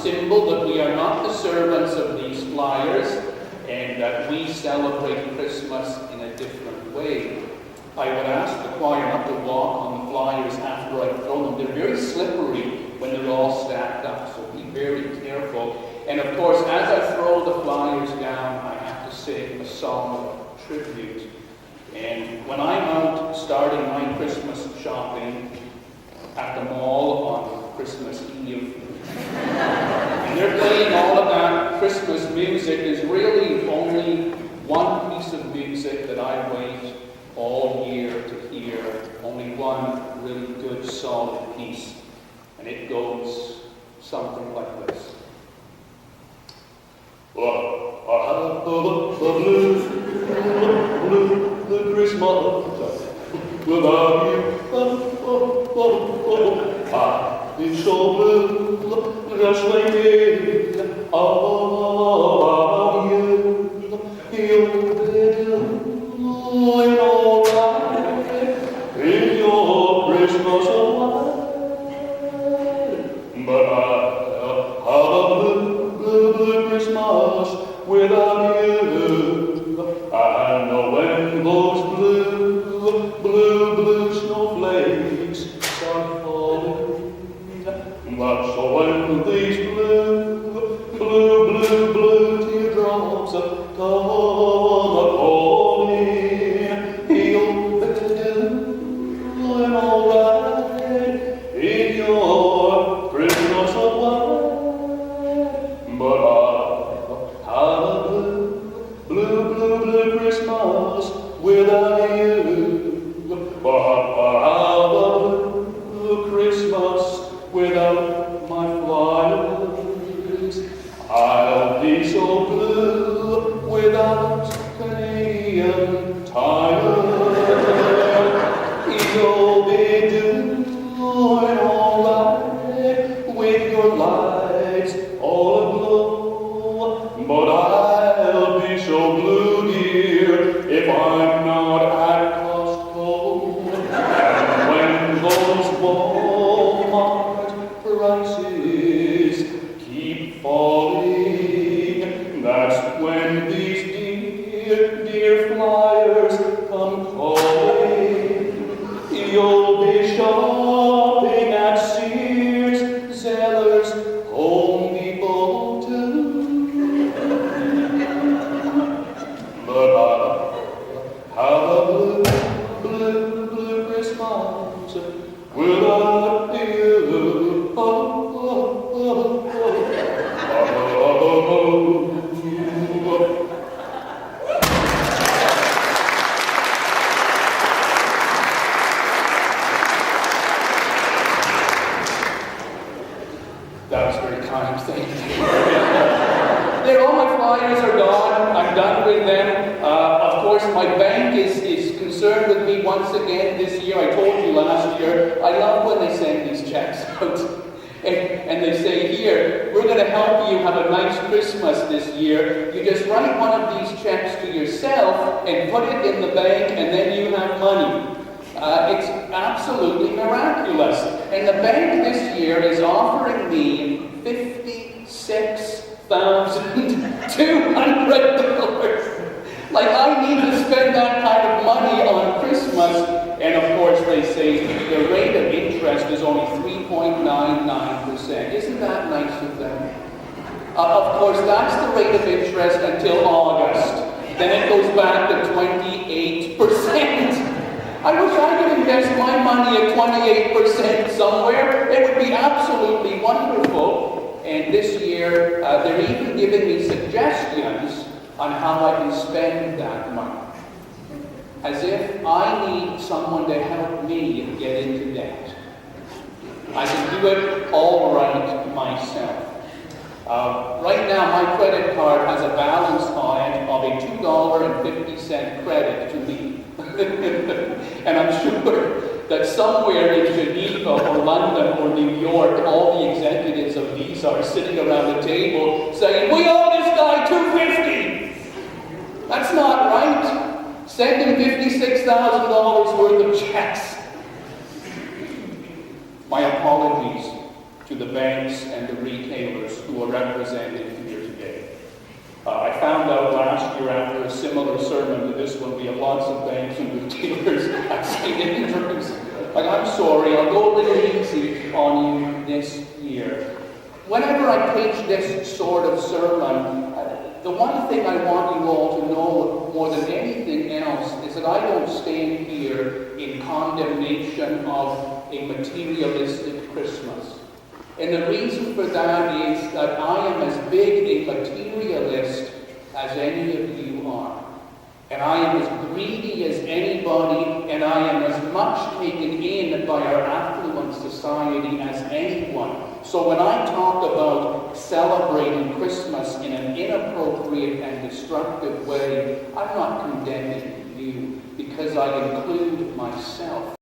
symbol that we are not the servants of these flyers and that we celebrate Christmas in a different way. I would ask the choir not to walk on the flyers after I throw them. They're very slippery when they're all stacked up, so be very careful. And of course, as I throw the flyers down, I have to sing a song of tribute. And when I'm out starting my Christmas shopping at the mall on Christmas Eve, and they're playing all of that Christmas music, there's really only one piece of music that I wait all year to hear. Only one really good, solid piece. And it goes something like this. Blue Christmas without you. It's so blue, just waiting about you. You'll be doing all right in your Christmas wine. But I'll have a blue Christmas without you. And when those blue snowflakes start falling, that's when these blue teardrops come a-falling. You'll be doing all right in your Christmas wine. But I'll have a blue Christmas without you. But I'll have a blue Christmas without my flyers. I'll be so blue without Canadian Tire. You'll be doing all right with your lights all aglow. But I'll be so blue, dear, if I'm not at Costco. And when those Walmart prices keep falling, that's when these dear flyers come calling. You'll be shopping at Sears, Zellers, Home Depot too. But I'll have a blue Christmas without you. That was very kind, thank you. There, all my flyers are gone. I'm done with them. Of course, my bank is concerned with me once again this year. I told you last year, I love when they send these checks out. And they say, here, we're going to help you have a nice Christmas this year. You just write one of these checks to yourself and put it in the bank, and then you have money. It's absolutely miraculous. And the bank this year is offering me $56,200. Like, I need to spend that kind of money on Christmas. And of course, they say the rate of interest is only 3.99%. Isn't that nice of them? Of course, that's the rate of interest until August. Then it goes back to 28%. I wish I could invest my money at 28% somewhere. It would be absolutely wonderful. And this year, they're even giving me suggestions on how I can spend that money. As if I need someone to help me get into debt. I can do it all right myself. Right now, my credit card has a balance on it of a $2.50 credit to me. And I'm sure that somewhere in Geneva or London or New York, all the executives of Visa are sitting around the table saying, we owe this guy $250. That's not right. Send him $56,000 worth of checks. My apologies to the banks and the retailers who are represented here today. I found out last year after a similar sermon to this one, we have lots of banks and retailers at St. Andrews. Like, I'm sorry, I'll go a little easy on you this year. Whenever I preach this sort of sermon, the one thing I want you all to know more than anything else is that I don't stand here in condemnation of a materialistic Christmas. And the reason for that is that I am as big a materialist as any of you are. And I am as greedy as anybody, and I am as much taken in by our affluent society as anyone. So when I talk about celebrating Christmas in an inappropriate and destructive way, I'm not condemning you, because I include myself.